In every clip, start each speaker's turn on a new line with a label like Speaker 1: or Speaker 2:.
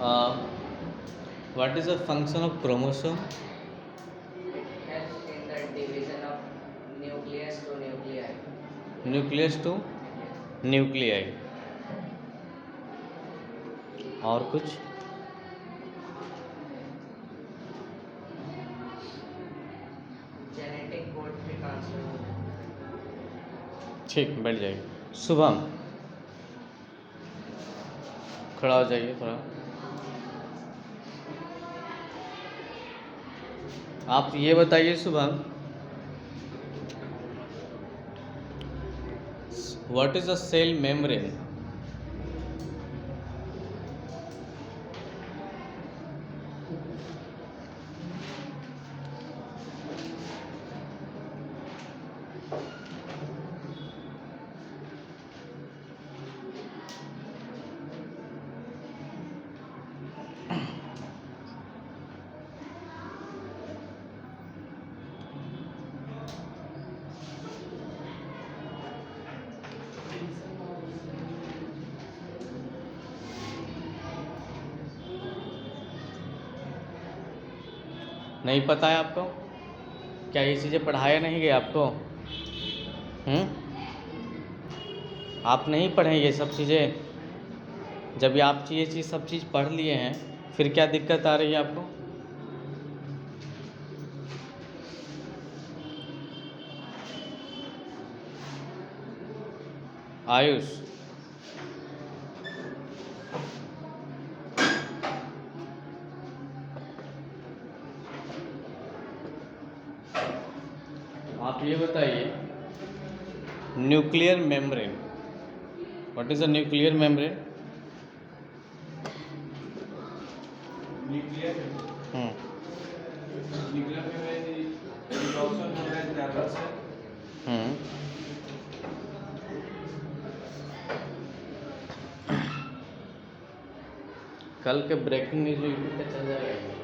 Speaker 1: What is the function of chromosome?
Speaker 2: It helps in the division of nucleus to nuclei.
Speaker 1: Nucleus to nuclei. और कुछ?
Speaker 2: Genetic code के transfer होता है।
Speaker 1: ठीक, बैठ जाइए। शुभम, खड़ा हो जाइए थोड़ा। आप ये बताइए Shubham, what is a cell membrane? नहीं पता है आपको? क्या ये चीज़ें पढ़ाया नहीं गया आपको? आप नहीं पढ़े ये सब चीज़ें? जब आप ये चीज़ सब चीज़ पढ़ लिए हैं, फिर क्या दिक्कत आ रही है आपको? आयुष, आप ये बताइए, nuclear membrane, what is a nuclear membrane?
Speaker 3: Nuclear nuclear में ऑप्शन हो रहा है नर्वस है।
Speaker 1: कल के ब्रेकिंग न्यूज यूट्यूब पे चल जाएगा।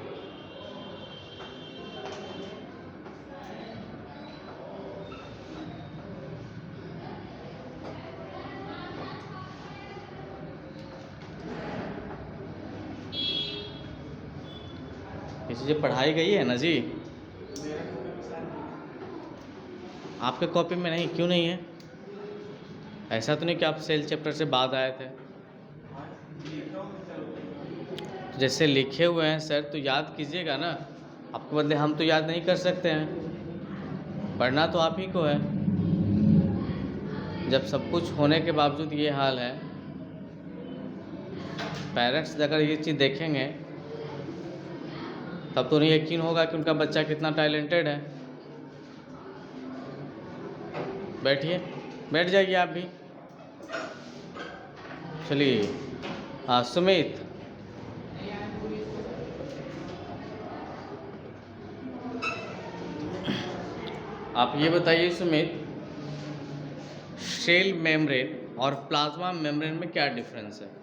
Speaker 1: ये चीज़ें पढ़ाई गई है ना जी? आपके कॉपी में नहीं, क्यों नहीं है? ऐसा तो नहीं कि आप सेल चैप्टर से बाद आए थे। तो जैसे लिखे हुए हैं सर, तो याद कीजिएगा ना। आपके बदले हम तो याद नहीं कर सकते हैं, पढ़ना तो आप ही को है। जब सब कुछ होने के बावजूद ये हाल है, पेरेंट्स अगर ये चीज़ देखेंगे तब तो उन्हें यकीन होगा कि उनका बच्चा कितना टैलेंटेड है। बैठिए, बैठ जाइए आप भी। चलिए, सुमित, आप ये बताइए सुमित, सेल मेम्ब्रेन और प्लाज्मा मेम्ब्रेन में क्या डिफरेंस है?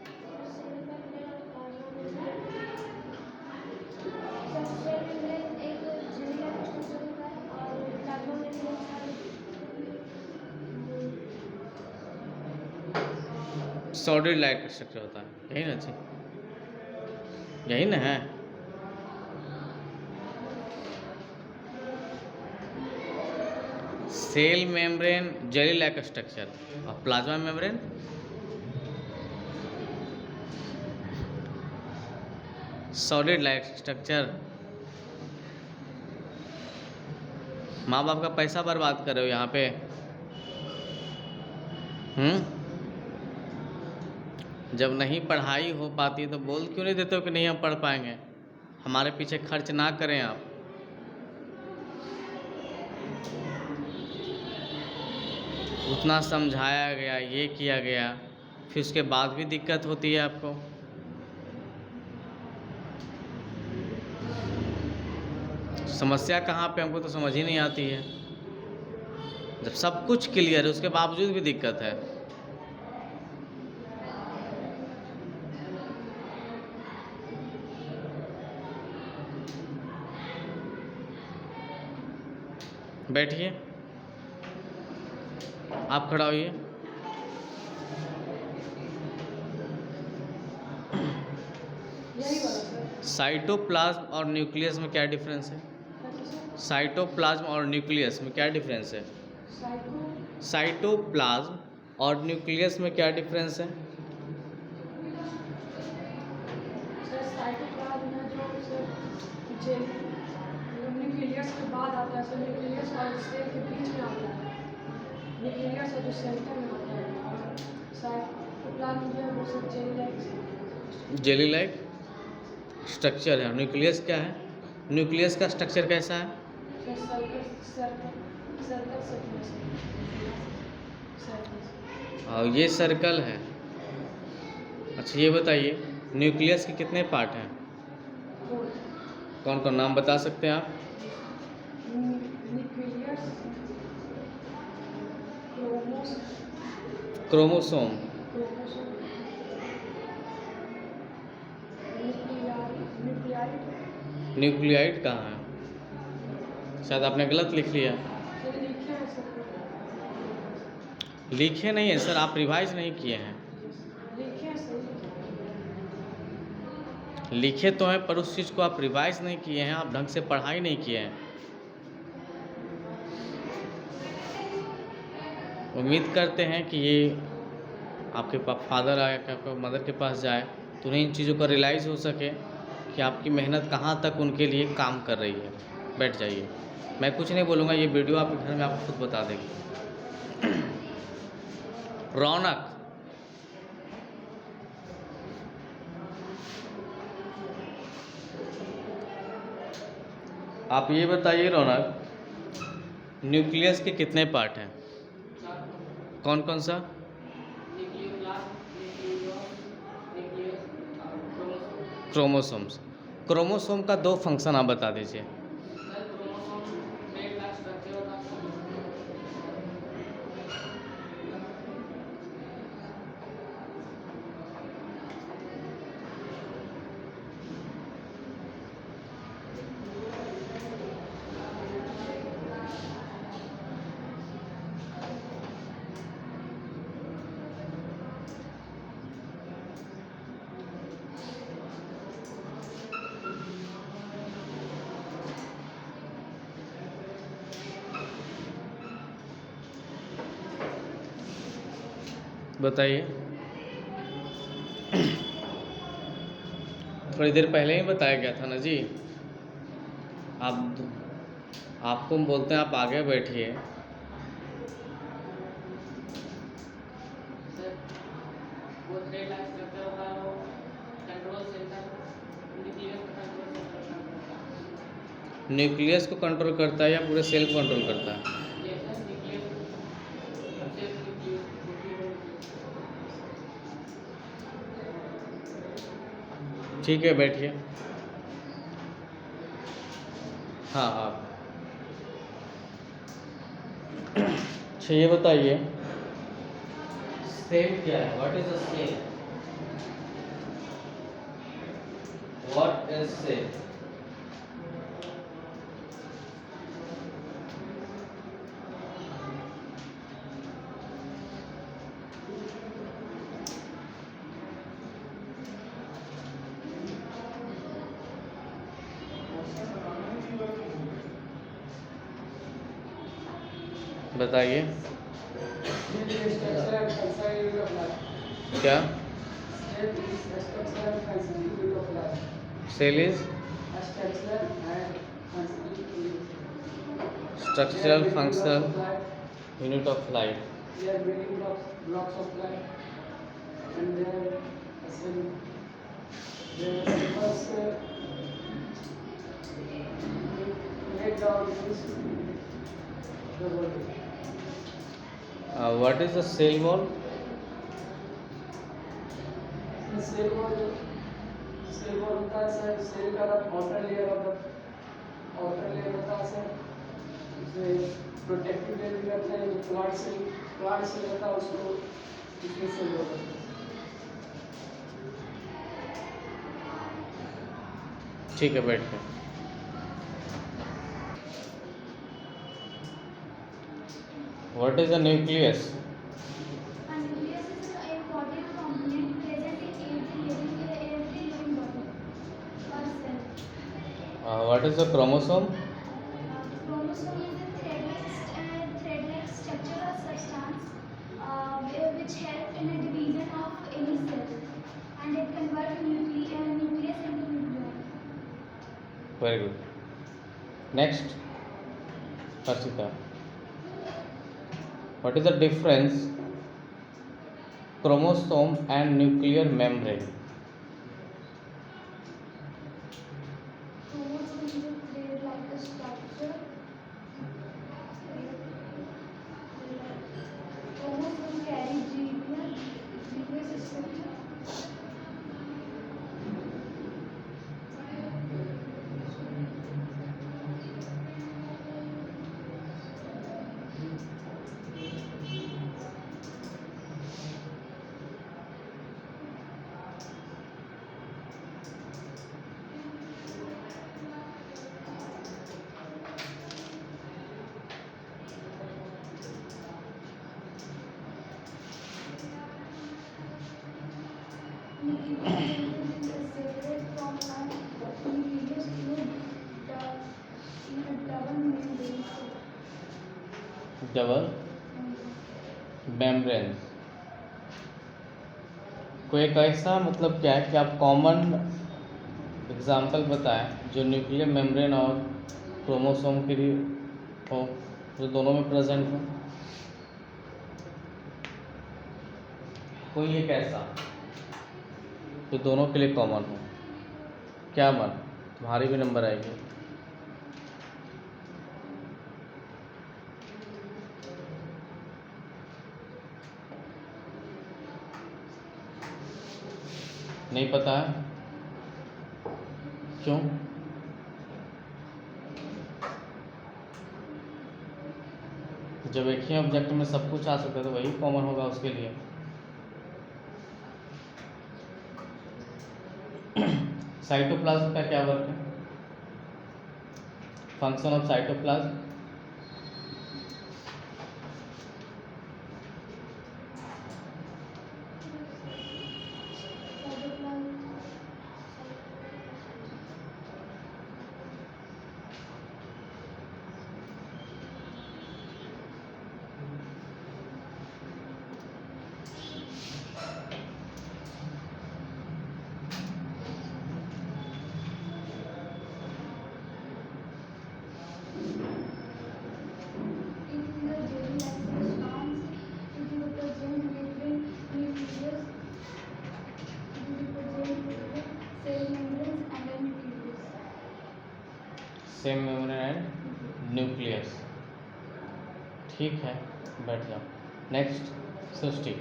Speaker 1: सॉलिड लाइट स्ट्रक्चर होता है, यही ना जी? यही ना है? Cell membrane jelly like structure और plasma membrane solid like structure. माँ बाप का पैसा बर्बाद कर रहे हो यहाँ पे। जब नहीं पढ़ाई हो पाती तो बोल क्यों नहीं देते हो कि नहीं हम पढ़ पाएंगे? हमारे पीछे खर्च ना करें आप। उतना समझाया गया, ये किया गया, फिर उसके बाद भी दिक्कत होती है आपको। समस्या कहाँ पे हमको तो समझ ही नहीं आती है। जब सब कुछ क्लियर है उसके बावजूद भी दिक्कत है। बैठिए, आप खड़ा होइए।
Speaker 4: यही वाला सर।
Speaker 1: साइटोप्लाज्म और न्यूक्लियस में क्या डिफरेंस है? साइटोप्लाज्म और न्यूक्लियस में क्या डिफरेंस है? साइटोप्लाज्म और न्यूक्लियस में क्या डिफरेंस है?
Speaker 4: सर साइटोप्लाज्म में जो सर जेल न्यूक्लियस के बाद आता है सर, न्यूक्लियस और सेल के बीच में आता है, न्यूक्लियस और जो सेंटर में आता है, और साइटोप्लाज्म जो है वो सर
Speaker 1: जेली लाइक स्ट्रक्चर है। न्यूक्लियस क्या है? न्यूक्लियस का स्ट्रक्चर कैसा है? और ये सर्कल है। अच्छा ये बताइए, न्यूक्लियस के कितने पार्ट हैं? कौन कौन, नाम बता सकते हैं आप? क्रोमोसोम, न्यूक्लियाइड कहाँ है? शायद आपने गलत लिख लिया। लिखे नहीं है सर, आप रिवाइज नहीं किए हैं। लिखे तो हैं पर उस चीज़ को आप रिवाइज नहीं किए हैं, आप ढंग से पढ़ाई नहीं किए हैं। उम्मीद करते हैं कि ये आपके फादर आए, आपके मदर के पास जाए तो उन्हें इन चीज़ों का रियलाइज़ हो सके कि आपकी मेहनत कहाँ तक उनके लिए काम कर रही है। बैठ जाइए, मैं कुछ नहीं बोलूँगा, ये वीडियो आपके घर में आपको खुद बता देगी। रौनक, आप ये बताइए रौनक, न्यूक्लियस के कितने पार्ट हैं? कौन कौन सा? क्रोमोसोम्स। क्रोमोसोम का दो फंक्शन आप बता दीजिए। बताइए। थोड़ी देर पहले ही बताया गया था ना जी। आपको हम बोलते हैं आप आगे बैठिए। न्यूक्लियस को कंट्रोल करता है या पूरे सेल को कंट्रोल करता है? ठीक है, बैठिए। हाँ आप अच्छा ये बताइए, सेल क्या है? What is a cell? What is cell? बताइए क्या? Cell is structural functional unit of life. What is the cell wall?
Speaker 4: Cell wall होता है सर, सेल का आउटर लेयर होता है सर, उसमें प्रोटेक्टिव लेयर भी रहता है, जो क्वाड सेल रहता है उसको इसमें सेल होता है।
Speaker 1: ठीक है, बैठ के। What is a nucleus?
Speaker 5: A nucleus is a body component present in every living body.
Speaker 1: What is the chromosome?
Speaker 5: Chromosome is a thread-like structure or substance which help in a division of any cell, and it converts nucleus into nucleon.
Speaker 1: Very good. Next, Harshita. What is the difference chromosome and nuclear membrane?
Speaker 5: Chromosome is a thread-like structure. Chromosome carry GPS structure. Separate from nucleus in a double membrane cell.
Speaker 1: Double membrane. कोई एक ऐसा मतलब क्या है कि आप common example बताएं जो न्यूक्लियर मेम्ब्रेन और क्रोमोसोम के लिए हो, जो दोनों में प्रेजेंट हो. कोई एक ऐसा जो दोनों के लिए कॉमन हो. क्या मन, तुम्हारी भी नंबर आएगी. नहीं पता है? क्यों? जब एक ही ऑब्जेक्ट में सब कुछ आ सकता है तो वही कॉमन होगा उसके लिए. साइटोप्लाज्म का क्या वर्क है? Function of cytoplasm. Same membrane and nucleus. ठीक है, बैठ जाओ. Next, Srishti.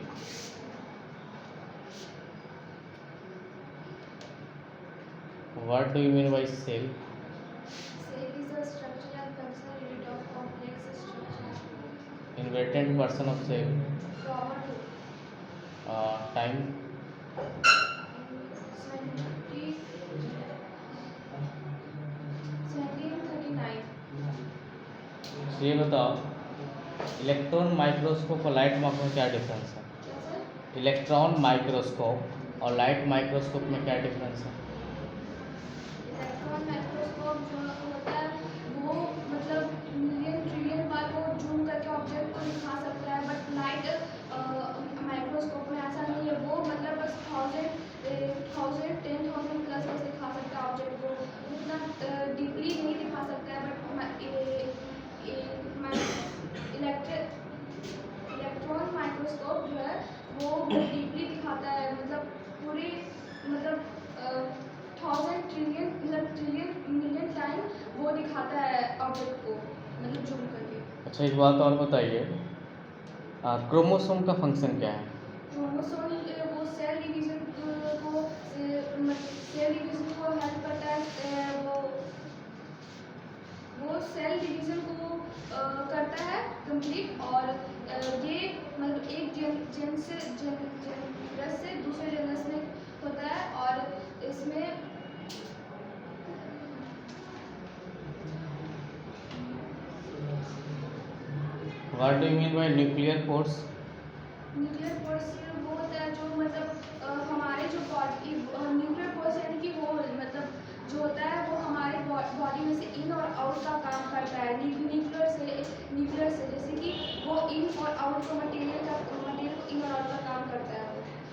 Speaker 1: What do you mean by cell?
Speaker 5: Cell is a structure and functional unit of complex structure.
Speaker 1: Inverted version of cell.
Speaker 5: Trauma
Speaker 1: time.
Speaker 5: 1739.
Speaker 1: ये बताओ, electron microscope और light microscope में क्या difference है? इलेक्ट्रॉन माइक्रोस्कोप और लाइट माइक्रोस्कोप में क्या difference है?
Speaker 5: इलेक्ट्रॉन माइक्रोस्कोप जो होता है वो मतलब मिलियन ट्रिलियन बार वो जूम करके ऑब्जेक्ट को दिखा सकता है, बट लाइट माइक्रोस्कोप में ऐसा नहीं है. वो मतलब बस 1000 10,000 प्लस बस दिखा सकता है ऑब्जेक्ट को, उतना डीपली नहीं दिखा सकता है. बट इलेक्ट्रॉन माइक्रोस्कोप जो है वो डीपली दिखाता है, मतलब पूरी मतलब 1000 ट्रिलियन मतलब ट्रिलियन मिलियन टाइम वो दिखाता है ऑब्जेक्ट को, मतलब जूम करके.
Speaker 1: अच्छा, एक बात और बताइए, क्रोमोसोम का फंक्शन क्या है?
Speaker 5: क्रोमोसोम वो सेल डिवीजन को हेल्प करता है. वो सेल डिवीजन को करता है कंप्लीट, और ये मतलब एक जनस से दूसरे जनस में होता है. और इसमें
Speaker 1: what do you mean bye nuclear force?
Speaker 5: Nuclear force वो होता है जो मतलब हमारे जो बॉडी न्यूक्लियर फोर्स यानी कि वो मतलब जो होता है वो हमारे आउट को मटेरियल को इन और आउट का काम करता है वो।